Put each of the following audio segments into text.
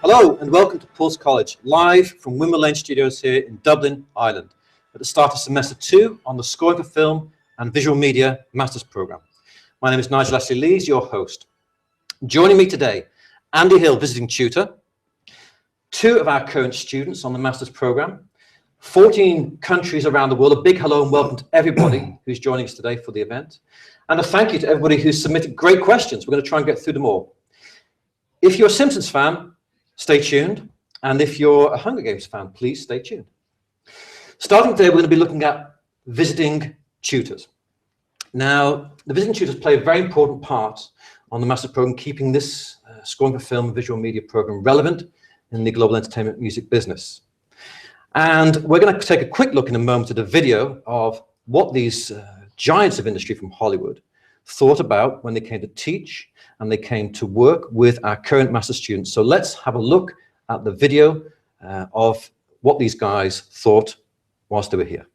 Hello and welcome to Pulse College, live from Wimmer Lane Studios here in Dublin, Ireland, at the start of semester 2 on the Scoring for Film and Visual Media Masters Programme. My name is Nigel, your host. Joining me today, Andy Hill, visiting tutor, 2 of our current students on the Masters Programme, 14 countries around the world. A big hello and welcome to everybody who's joining us today for the event, and a thank you to everybody who's submitted great questions. We're going to try and get through them all. If you're a Simpsons fan, stay tuned, and if you're a Hunger Games fan, please stay tuned. Starting today, we're going to be looking at visiting tutors. Now, the visiting tutors play a very important part on the Master's Programme, keeping this Scoring for Film and Visual Media Programme relevant in the global entertainment music business. And we're going to take a quick look in a moment at a video of what these giants of industry from Hollywood thought about when they came to teach and they came to work with our current master students. So let's have a look at the video of what these guys thought whilst they were here.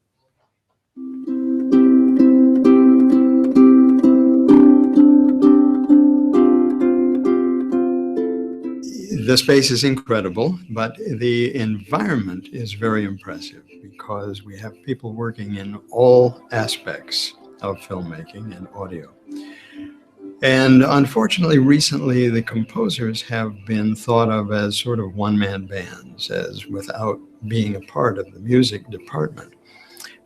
The space is incredible, but the environment is very impressive because we have people working in all aspects of filmmaking and audio. And unfortunately, recently, the composers have been thought of as sort of one-man bands, as without being a part of the music department.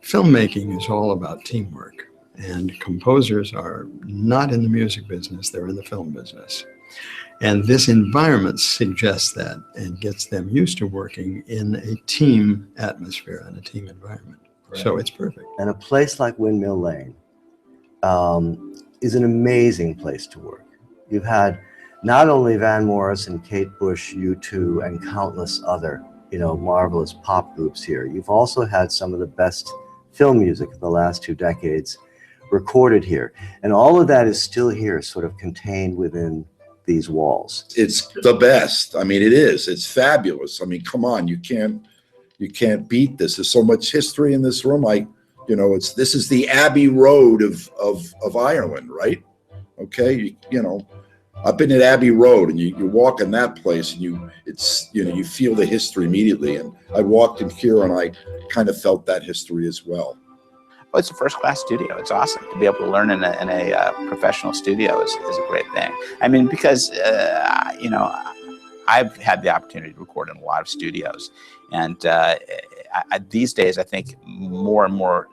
Filmmaking is all about teamwork, and composers are not in the music business, they're in the film business. And this environment suggests that and gets them used to working in a team atmosphere and a team environment. Right. So it's perfect. And a place like Windmill Lane is an amazing place to work. You've had not only Van Morrison, Kate Bush, U2, and countless other, marvelous pop groups here. You've also had some of the best film music of the last 2 decades recorded here. And all of that is still here, sort of contained within these walls. It's the best. I mean, it is. It's fabulous. I mean, come on, you can't beat this. There's so much history in this room. This is the Abbey Road of Ireland, right? Okay, I've been at Abbey Road, and you walk in that place, and you feel the history immediately. And I walked in here, and I kind of felt that history as well. Well, it's a first-class studio. It's awesome to be able to learn in a professional studio is a great thing. I mean, because I've had the opportunity to record in a lot of studios, and these days I think more and more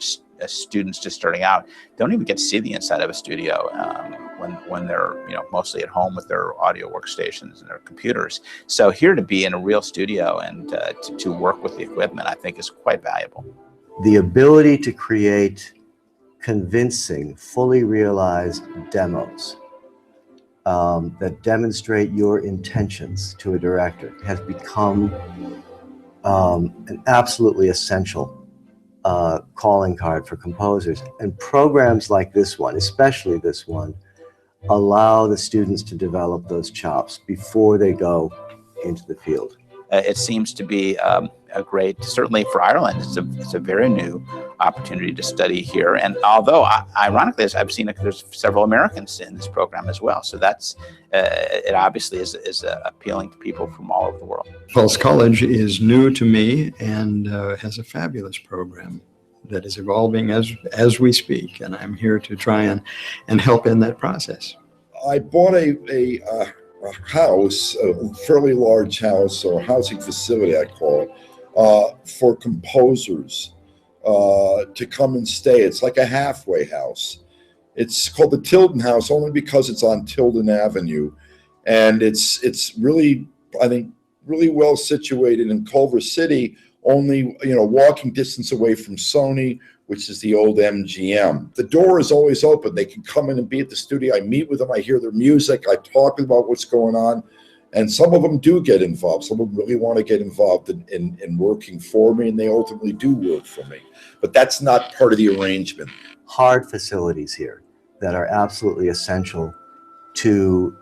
students just starting out don't even get to see the inside of a studio when they're mostly at home with their audio workstations and their computers. So here to be in a real studio and to work with the equipment, I think is quite valuable. The ability to create convincing, fully realized demos that demonstrate your intentions to a director has become an absolutely essential calling card for composers. And programs like this one, especially this one, allow the students to develop those chops before they go into the field. It seems to be a great, certainly for Ireland, it's a very new opportunity to study here. And although, ironically, I've seen there's several Americans in this program as well. So that's, it obviously is appealing to people from all over the world. Pulse College is new to me and has a fabulous program that is evolving as we speak. And I'm here to try and help in that process. I bought a house, a fairly large house, or housing facility, I call it, for composers to come and stay. It's like a halfway house. It's called the Tilden House only because it's on Tilden Avenue, and it's really, I think, really well situated in Culver City, only walking distance away from Sony, which is the old MGM. The door is always open. They can come in and be at the studio. I meet with them. I hear their music. I talk about what's going on. And some of them do get involved. Some of them really want to get involved in working for me, and they ultimately do work for me. But that's not part of the arrangement. Hard facilities here that are absolutely essential to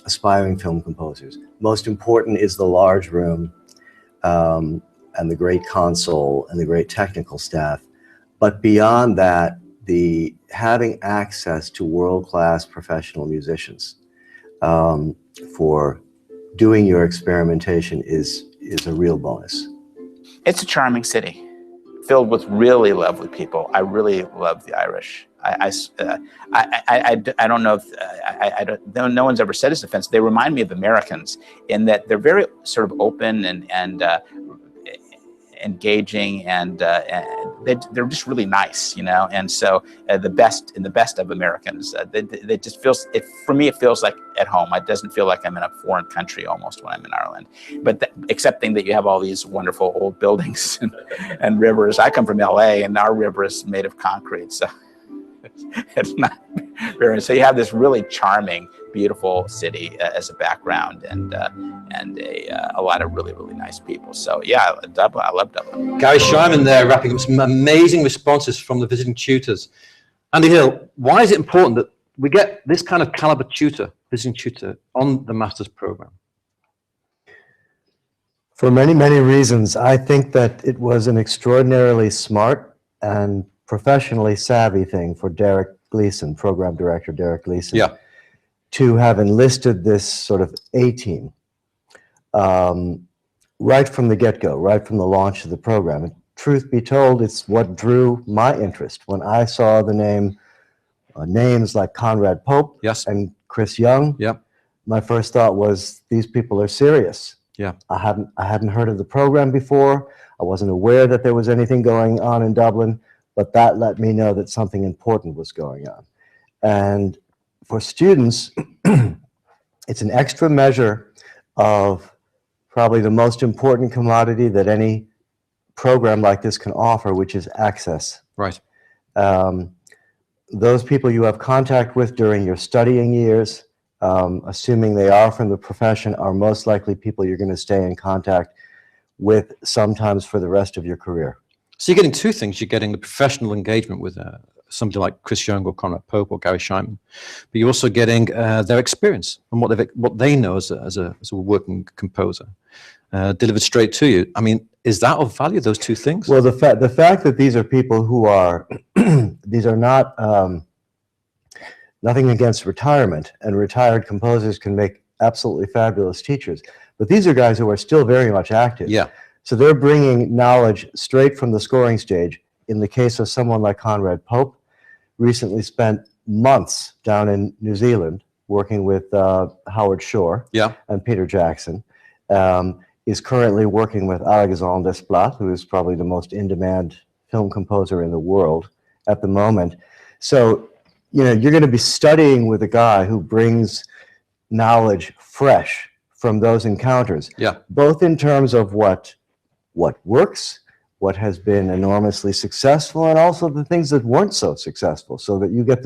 aspiring film composers. Most important is the large room and the great console and the great technical staff. But beyond that, having access to world-class professional musicians for doing your experimentation is a real bonus. It's a charming city, filled with really lovely people. I really love the Irish. I don't know if no one's ever said this offense. They remind me of Americans in that they're very sort of open and engaging, and they're just really nice, you know. And so the best of Americans, they just feels it for me. It feels like at home. It doesn't feel like I'm in a foreign country almost when I'm in Ireland. But excepting that you have all these wonderful old buildings and rivers. I come from LA, and our river is made of concrete, so it's not very. So you have this really charming, beautiful city as a background, and a lot of really nice people. So yeah, Dublin. I love Dublin. Garry Schyman there wrapping up some amazing responses from the visiting tutors. Andy Hill, why is it important that we get this kind of caliber visiting tutor on the master's program? For many reasons. I think that it was an extraordinarily smart and professionally savvy thing for Derek Gleason, program director Derek Gleason, Yeah. to have enlisted this sort of A-team right from the get-go, right from the launch of the program. And truth be told, it's what drew my interest. When I saw the names like Conrad Pope, Yes. and Chris Young, Yeah. my first thought was, these people are serious. Yeah. I hadn't heard of the program before. I wasn't aware that there was anything going on in Dublin, but that let me know that something important was going on. And for students, it's an extra measure of probably the most important commodity that any program like this can offer, which is access. Right. Those people you have contact with during your studying years, assuming they are from the profession, are most likely people you're going to stay in contact with sometimes for the rest of your career. So you're getting two things. You're getting the professional engagement with somebody like Chris Young or Conrad Pope or Garry Schyman, but you're also getting their experience and what they know as a working composer delivered straight to you. I mean, is that of value, those two things? Well, the fact that these are people who are, these are not, nothing against retirement, and retired composers can make absolutely fabulous teachers, but these are guys who are still very much active. Yeah. So they're bringing knowledge straight from the scoring stage. In the case of someone like Conrad Pope, recently spent months down in New Zealand working with Howard Shore, Yeah. and Peter Jackson, is currently working with Alexandre Desplat, who is probably the most in-demand film composer in the world at the moment. So, you know, you're going to be studying with a guy who brings knowledge fresh from those encounters, Yeah. both in terms of what works, what has been enormously successful, and also the things that weren't so successful, so that you get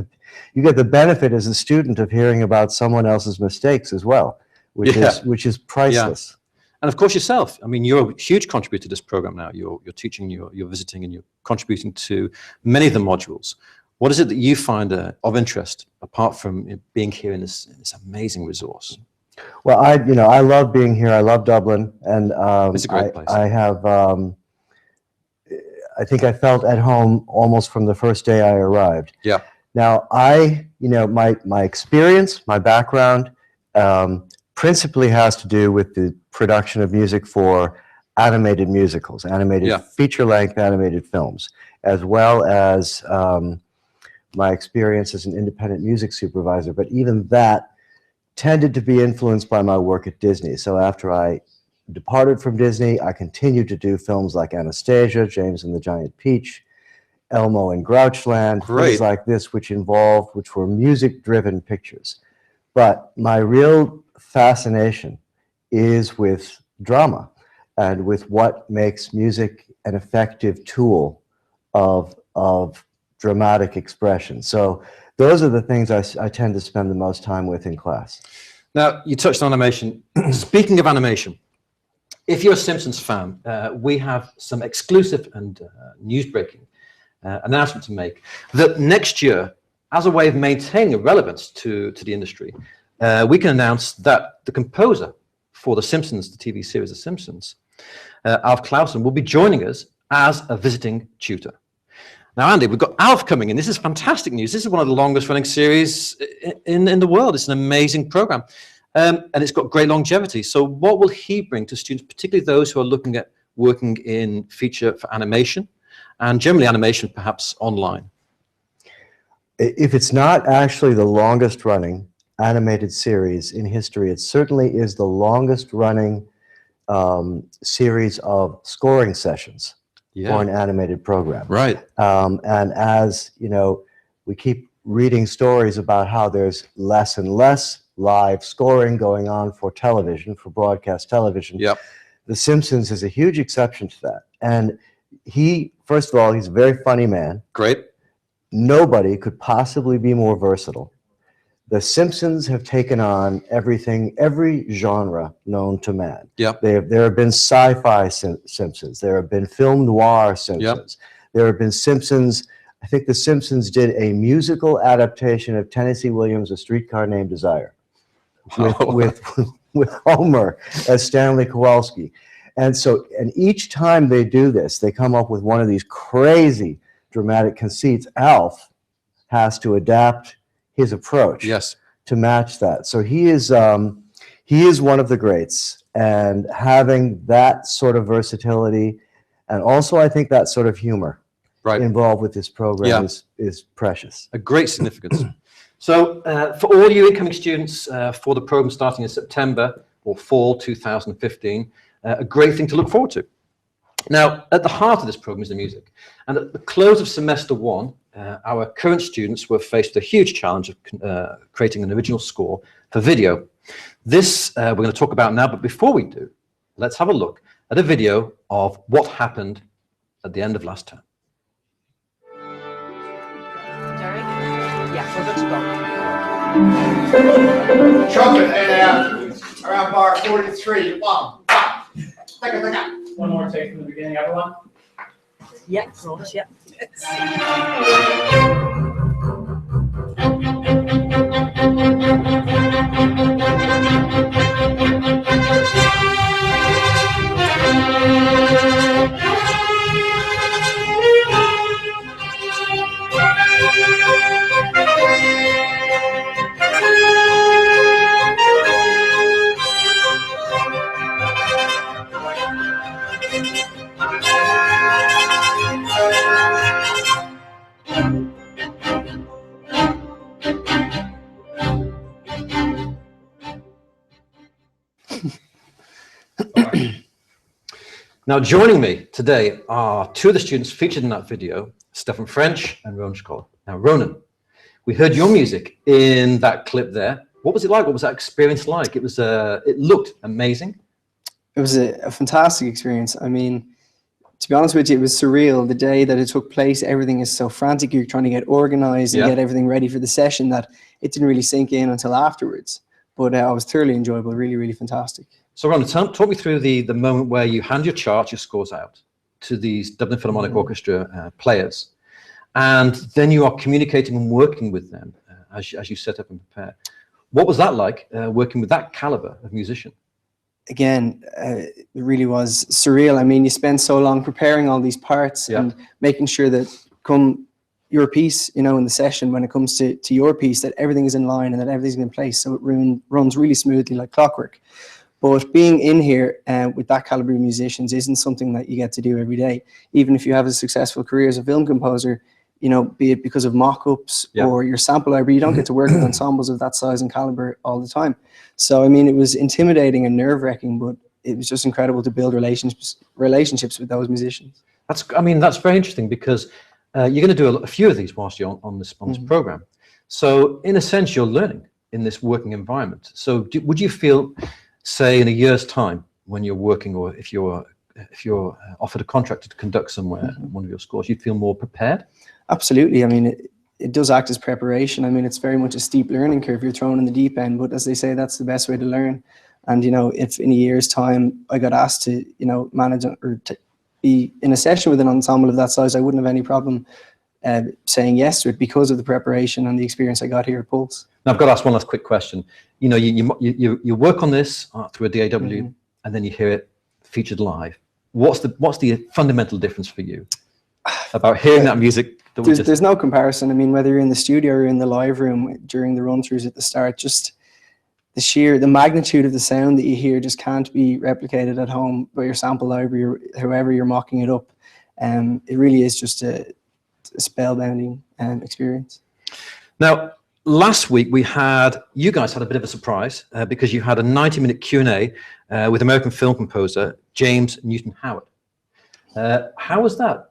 the benefit as a student of hearing about someone else's mistakes as well, which is priceless. And of course yourself. I mean, you're a huge contributor to this program now. You're teaching, you're visiting, and you're contributing to many of the modules. What is it that you find of interest apart from being here in this amazing resource? Well, I love being here. I love Dublin, and It's a great place. I have. I think I felt at home almost from the first day I arrived. Yeah. Now, my experience, my background, principally has to do with the production of music for animated musicals, feature-length animated films, as well as my experience as an independent music supervisor. But even that tended to be influenced by my work at Disney. So after I departed from Disney, I continued to do films like Anastasia, James and the Giant Peach, Elmo and Grouchland, things like this, which were music-driven pictures. But my real fascination is with drama and with what makes music an effective tool of dramatic expression. So those are the things I tend to spend the most time with in class. Now, you touched on animation. Speaking of animation, if you're a Simpsons fan, we have some exclusive and news-breaking announcement to make that next year, as a way of maintaining a relevance to the industry, we can announce that the composer for The Simpsons, the TV series The Simpsons, Alf Clausen, will be joining us as a visiting tutor. Now, Andy, we've got Alf coming in. This is fantastic news. This is one of the longest running series in the world. It's an amazing program. and it's got great longevity. So what will he bring to students, particularly those who are looking at working in feature for animation, and generally animation perhaps online? If it's not actually the longest running animated series in history, it certainly is the longest running series of scoring sessions for an animated program. Right. And as you know, we keep reading stories about how there's less and less live scoring going on for television, for broadcast television. Yep. The Simpsons is a huge exception to that. And first of all, he's a very funny man. Great. Nobody could possibly be more versatile. The Simpsons have taken on every genre known to man. Yep. There have been sci-fi Simpsons. There have been film noir Simpsons. Yep. There have been Simpsons. I think the Simpsons did a musical adaptation of Tennessee Williams' A Streetcar Named Desire with Homer as Stanley Kowalski. And each time they do this, they come up with one of these crazy dramatic conceits. Alf has to adapt his approach to match that. So he is one of the greats, and having that sort of versatility, and also I think that sort of humor involved with this program is precious. A great significance. So for all you incoming students for the program starting in September or fall 2015, a great thing to look forward to. Now, at the heart of this program is the music. And at the close of semester one, our current students were faced with a huge challenge of creating an original score for video. This we're going to talk about now, but before we do, let's have a look at a video of what happened at the end of last term. Jerry? Yeah, we're good to go. Trumpet and around bar 43. One more take from the beginning, everyone. Yeah, Ross, yeah. Now, joining me today are two of the students featured in that video, Stefan French and Ronan Scholar. Now, Ronan, we heard your music in that clip there. What was it like? What was that experience like? It looked amazing. It was a fantastic experience. I mean, to be honest with you, it was surreal. The day that it took place, everything is so frantic. You're trying to get organized and get everything ready for the session that it didn't really sink in until afterwards. But it was thoroughly enjoyable, really, really fantastic. So Ronan, talk me through the moment where you hand your charts, your scores out to these Dublin Philharmonic Orchestra players, and then you are communicating and working with them as you set up and prepare. What was that like, working with that caliber of musician? Again, it really was surreal. I mean, you spend so long preparing all these parts and making sure that come your piece, you know, in the session, when it comes to your piece, that everything is in line and that everything's in place, so it runs really smoothly like clockwork. But being in here with that caliber of musicians isn't something that you get to do every day. Even if you have a successful career as a film composer, you know, be it because of mock-ups or your sample library, you don't get to work with ensembles of that size and caliber all the time. So, I mean, it was intimidating and nerve-wracking, but it was just incredible to build relationships with those musicians. That's very interesting, because you're going to do a few of these whilst you're on this program. So, in a sense, you're learning in this working environment. So, would you feel, say, in a year's time, when you're working, or if you're offered a contract to conduct somewhere one of your scores, you'd feel more prepared? Absolutely. I mean, it does act as preparation. I mean, it's very much a steep learning curve. You're thrown in the deep end, but as they say, that's the best way to learn. And, you know, if in a year's time I got asked to, you know, manage or to be in a session with an ensemble of that size, I wouldn't have any problem saying yes to it, because of the preparation and the experience I got here at Pulse. Now, I've got to ask one last quick question. You know, you work on this through a DAW, and then you hear it featured live. What's the fundamental difference for you about hearing that music? There's no comparison. I mean, whether you're in the studio or in the live room during the run-throughs at the start, just the magnitude of the sound that you hear just can't be replicated at home by your sample library or however you're mocking it up. It really is just a spellbinding experience. Now, last week you guys had a bit of a surprise because you had a 90-minute Q&A with American film composer James Newton Howard. How was that?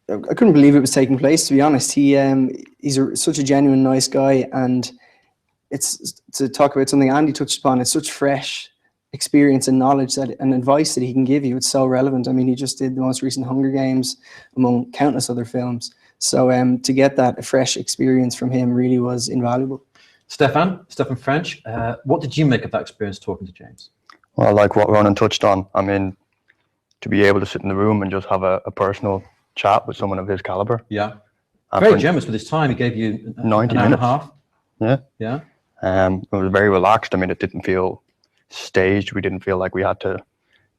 I couldn't believe it was taking place, to be honest. He's such a genuine, nice guy, and it's to talk about something Andy touched upon. It's such fresh experience and knowledge and advice that he can give you. It's so relevant. I mean, he just did the most recent Hunger Games among countless other films. So to get that fresh experience from him really was invaluable. Stefan French, what did you make of that experience talking to James? Well, like what Ronan touched on, I mean, to be able to sit in the room and just have a personal chat with someone of his caliber. Yeah. Very generous with his time. He gave you 90 an hour and a minutes. half. Yeah. Yeah. It was very relaxed. I mean, it didn't feel staged. We didn't feel like we had to,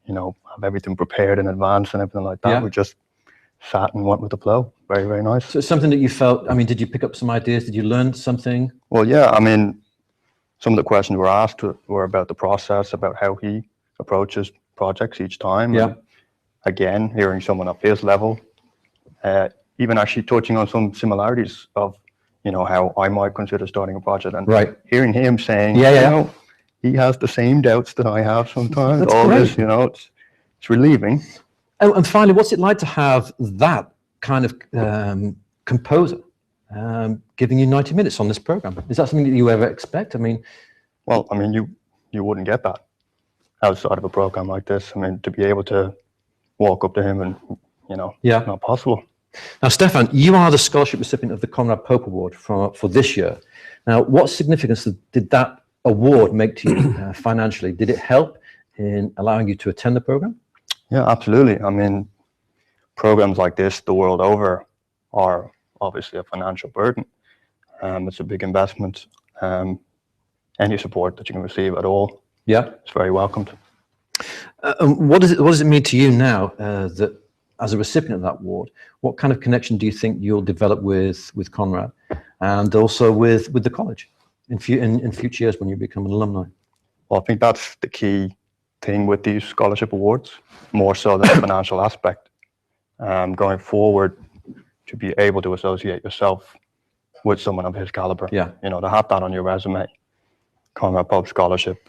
have everything prepared in advance and everything like that. Yeah. We just sat and went with the flow. Very, very nice. So it's something that you felt, I mean, did you pick up some ideas? Did you learn something? Well, yeah, I mean, some of the questions were asked were about the process, about how he approaches projects each time. Yeah. And again, hearing someone of his level, even actually touching on some similarities of, how I might consider starting a project, and right. Hearing him saying, he has the same doubts that I have sometimes. That's all great. This, it's relieving. Oh, and finally, what's it like to have that kind of composer giving you 90 minutes on this program? Is that something that you ever expect? I mean, well, I mean, you wouldn't get that outside of a program like this. I mean, to be able to walk up to him and, it's not possible. Now, Stefan, you are the scholarship recipient of the Conrad Pope Award for this year. Now, what significance did that award make to you financially? Did it help in allowing you to attend the program? Yeah, absolutely. I mean, programs like this the world over are obviously a financial burden. It's a big investment. Any support that you can receive at all, it's very welcomed. What does it mean to you now that as a recipient of that award, what kind of connection do you think you'll develop with Conrad and also with the college in future years when you become an alumni? Well, I think that's the key thing with these scholarship awards, more so than the financial aspect. Going forward, to be able to associate yourself with someone of his caliber, to have that on your resume, Conrad Pope Scholarship,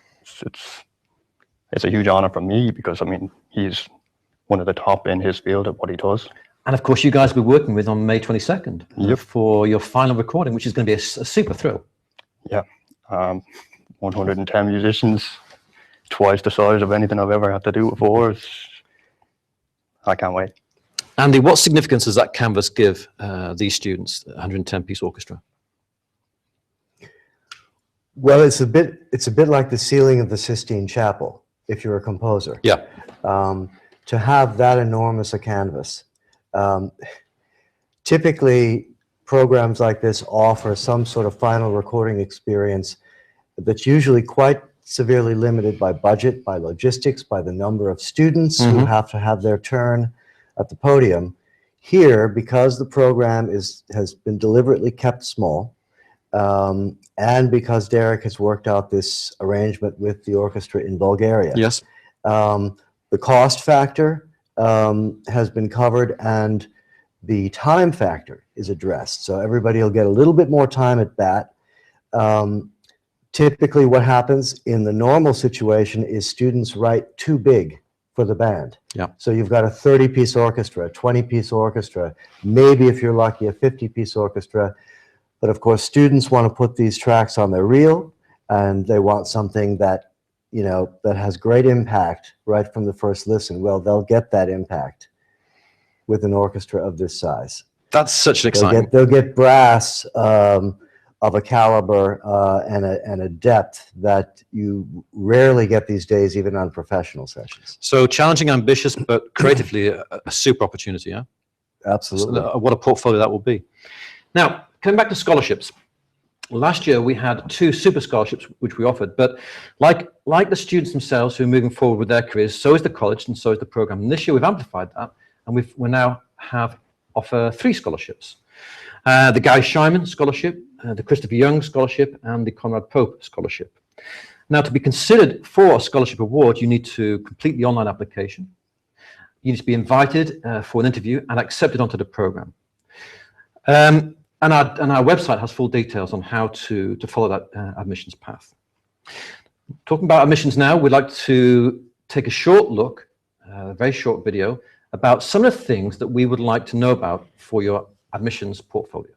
it's a huge honor for me because, I mean, he's one of the top in his field at what he does. And of course, you guys will be working with on May 22nd for your final recording, which is going to be a super thrill. Yeah, 110 musicians, twice the size of anything I've ever had to do before. I can't wait. Andy, what significance does that canvas give these students, 110-piece orchestra? Well, it's a bit like the ceiling of the Sistine Chapel, if you're a composer. Yeah. To have that enormous a canvas. Typically, programs like this offer some sort of final recording experience that's usually quite severely limited by budget, by logistics, by the number of students who have to have their turn at the podium. Here, because the program has been deliberately kept small, and because Derek has worked out this arrangement with the orchestra in Bulgaria. Yes. The cost factor has been covered and the time factor is addressed. So everybody will get a little bit more time at bat. Typically what happens in the normal situation is students write too big for the band. Yeah. So you've got a 30-piece orchestra, a 20-piece orchestra, maybe if you're lucky, a 50-piece orchestra. But of course, students want to put these tracks on their reel and they want something that that has great impact right from the first listen. Well, they'll get that impact with an orchestra of this size. That's such an exciting. They'll get brass of a caliber and a depth that you rarely get these days, even on professional sessions. So challenging, ambitious, but creatively a super opportunity, yeah? Absolutely. So what a portfolio that will be. Now, coming back to scholarships. Last year, we had 2 super scholarships which we offered, but like the students themselves who are moving forward with their careers, so is the college and so is the program. And this year, we've amplified that, and we now offer 3 scholarships. The Garry Schyman Scholarship, the Christopher Young Scholarship and the Conrad Pope Scholarship. Now, to be considered for a scholarship award, you need to complete the online application. You need to be invited for an interview and accepted onto the program. And our website has full details on how to follow that admissions path. Talking about admissions now, we'd like to take a short look, a very short video, about some of the things that we would like to know about for your admissions portfolio.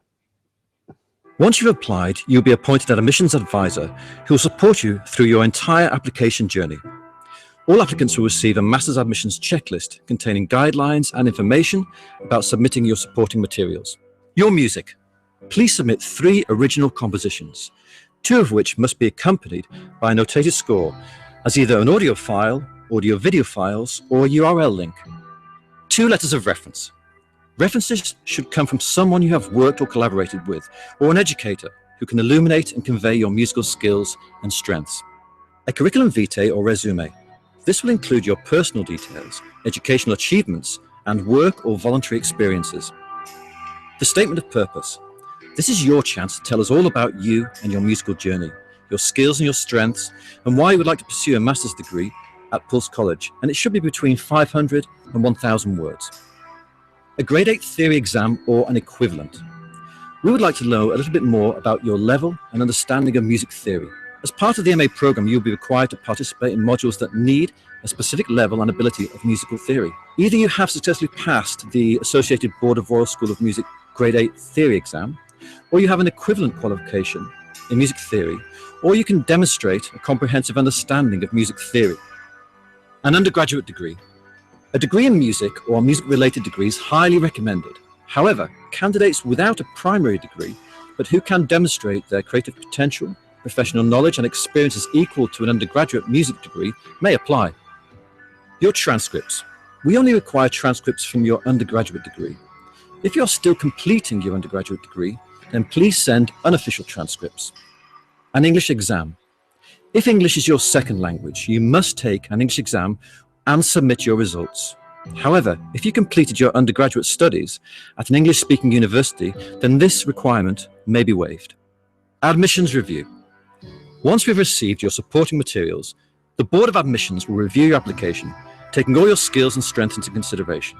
Once you've applied, you'll be appointed an admissions advisor who will support you through your entire application journey. All applicants will receive a master's admissions checklist containing guidelines and information about submitting your supporting materials. Your music. Please submit 3 original compositions, 2 of which must be accompanied by a notated score as either an audio file, audio-video files, or a URL link. 2 letters of reference. References should come from someone you have worked or collaborated with, or an educator who can illuminate and convey your musical skills and strengths. A curriculum vitae or resume. This will include your personal details, educational achievements, and work or voluntary experiences. The statement of purpose. This is your chance to tell us all about you and your musical journey, your skills and your strengths, and why you would like to pursue a master's degree at Pulse College, and it should be between 500 and 1,000 words. A grade 8 theory exam or an equivalent. We would like to know a little bit more about your level and understanding of music theory. As part of the MA program, you'll be required to participate in modules that need a specific level and ability of musical theory. Either you have successfully passed the Associated Board of Royal School of Music grade 8 theory exam, or you have an equivalent qualification in music theory, or you can demonstrate a comprehensive understanding of music theory. An undergraduate degree. A degree in music or music-related degree is highly recommended. However, candidates without a primary degree, but who can demonstrate their creative potential, professional knowledge and experiences equal to an undergraduate music degree may apply. Your transcripts. We only require transcripts from your undergraduate degree. If you're still completing your undergraduate degree, then please send unofficial transcripts. An English exam. If English is your second language, you must take an English exam and submit your results. However, if you completed your undergraduate studies at an English-speaking university, then this requirement may be waived. Admissions review. Once we've received your supporting materials, the Board of Admissions will review your application, taking all your skills and strengths into consideration.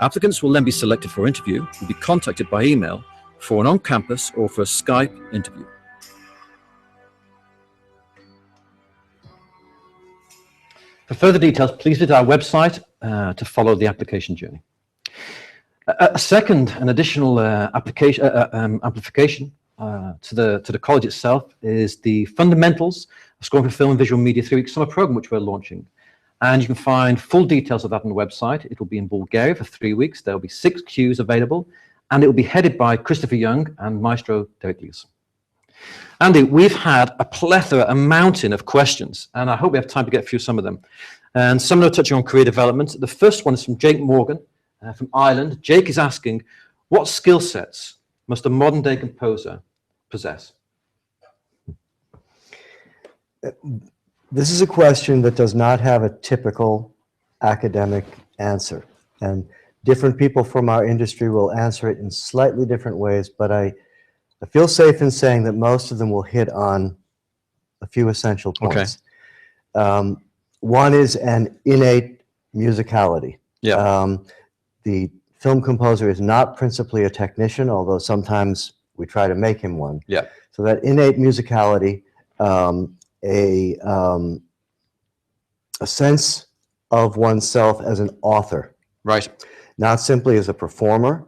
Applicants will then be selected for interview and will be contacted by email for an on-campus or for a Skype interview. For further details, please visit our website to follow the application journey. A second and additional amplification to the college itself is the Fundamentals of Scoring for Film and Visual Media 3-week summer program, which we're launching. And you can find full details of that on the website. It will be in Bulgaria for 3 weeks. There will be 6 cues available, and it will be headed by Christopher Young and Maestro Derek Lees. Andy, we've had a plethora, a mountain of questions, and I hope we have time to get through some of them. And some are touching on career development. The first one is from Jake Morgan from Ireland. Jake is asking, what skill sets must a modern day composer possess? This is a question that does not have a typical academic answer. And different people from our industry will answer it in slightly different ways, but I feel safe in saying that most of them will hit on a few essential points. Okay. One is an innate musicality. Yeah. The film composer is not principally a technician, although sometimes we try to make him one. Yeah. So that innate musicality, a sense of oneself as an author. Right. Not simply as a performer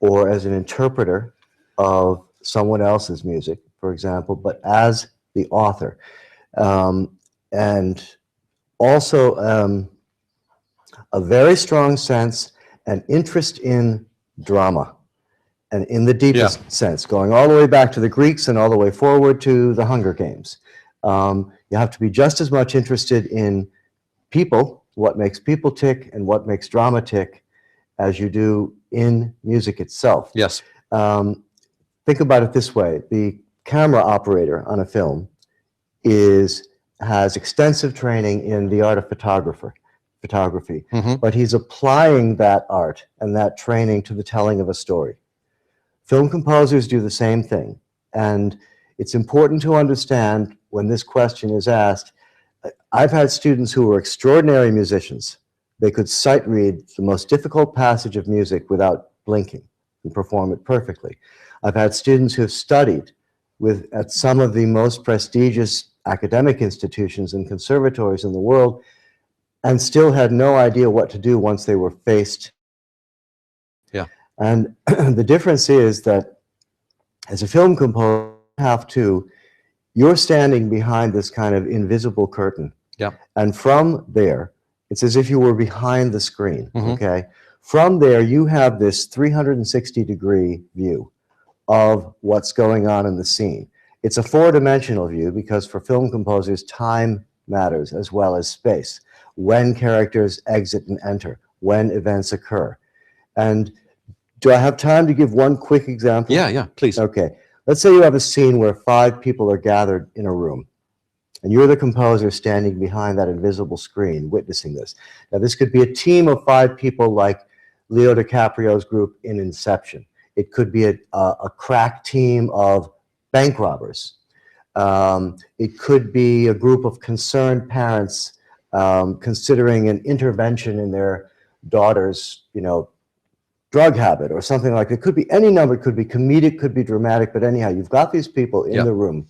or as an interpreter of someone else's music, for example, but as the author. And also a very strong sense and interest in drama, and in the deepest sense, going all the way back to the Greeks and all the way forward to the Hunger Games. You have to be just as much interested in people, what makes people tick and what makes drama tick, as you do in music itself. Yes. Think about it this way. The camera operator on a film has extensive training in the art of photography, but he's applying that art and that training to the telling of a story. Film composers do the same thing. And it's important to understand when this question is asked. I've had students who were extraordinary musicians. They could sight read the most difficult passage of music without blinking and perform it perfectly. I've had students who have studied at some of the most prestigious academic institutions and conservatories in the world and still had no idea what to do once they were faced. Yeah. And the difference is that as a film composer, you're standing behind this kind of invisible curtain. Yeah. And from there, it's as if you were behind the screen, Mhm. okay? From there, you have this 360-degree view of what's going on in the scene. It's a four-dimensional view because for film composers, time matters as well as space. When characters exit and enter, when events occur. And do I have time to give one quick example? Yeah, please. Okay. Let's say you have a scene where 5 people are gathered in a room, and you're the composer standing behind that invisible screen witnessing this. Now, this could be a team of 5 people like Leo DiCaprio's group in Inception. It could be a crack team of bank robbers. It could be a group of concerned parents considering an intervention in their daughter's, drug habit or something like that. It could be any number. It could be comedic, could be dramatic, but anyhow, you've got these people in the room,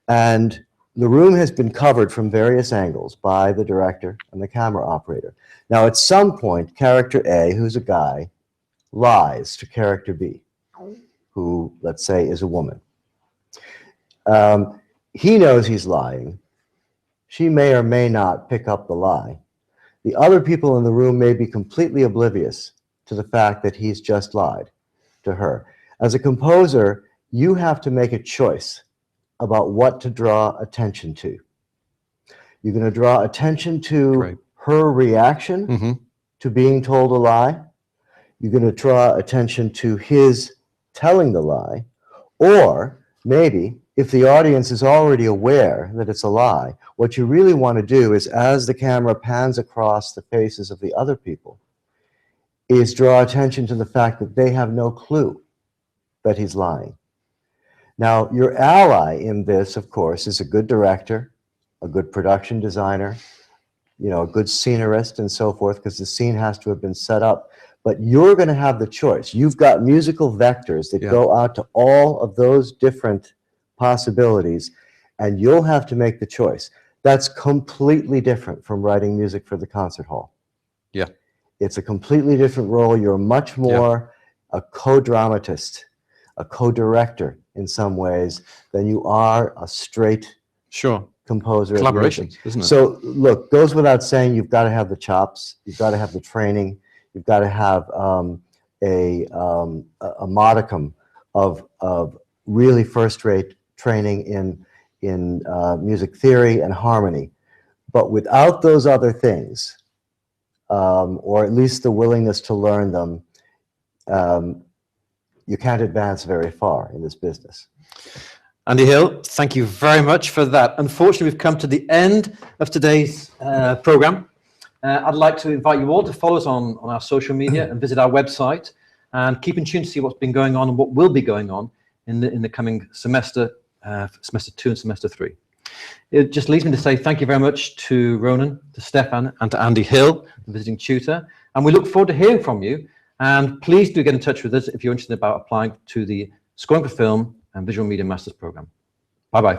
and the room has been covered from various angles by the director and the camera operator. Now, at some point, character A, who's a guy, lies to character B, who, let's say, is a woman. He knows he's lying. She may or may not pick up the lie. The other people in the room may be completely oblivious to the fact that he's just lied to her. As a composer, you have to make a choice about what to draw attention to. You're going to draw attention to her reaction to being told a lie. You're going to draw attention to his telling the lie. Or maybe, if the audience is already aware that it's a lie, what you really want to do is, as the camera pans across the faces of the other people, is draw attention to the fact that they have no clue that he's lying. Now, your ally in this, of course, is a good director, a good production designer, a good scenarist and so forth, because the scene has to have been set up. But you're going to have the choice. You've got musical vectors that go out to all of those different possibilities, and you'll have to make the choice. That's completely different from writing music for the concert hall. Yeah. It's a completely different role. You're much more a co-dramatist, a co-director in some ways than you are a straight composer. Collaboration, isn't it? So look, goes without saying, you've got to have the chops, you've got to have the training, you've got to have a modicum of really first-rate training in music theory and harmony. But without those other things, or at least the willingness to learn them, you can't advance very far in this business. Andy Hill, thank you very much for that. Unfortunately, we've come to the end of today's program. I'd like to invite you all to follow us on our social media and visit our website, and keep in tune to see what's been going on and what will be going on in the coming semester, semester 2 and semester 3. It just leaves me to say thank you very much to Ronan, to Stefan, and to Andy Hill, the visiting tutor. And we look forward to hearing from you. And please do get in touch with us if you're interested about applying to the Scoring for Film and Visual Media Masters program. Bye-bye.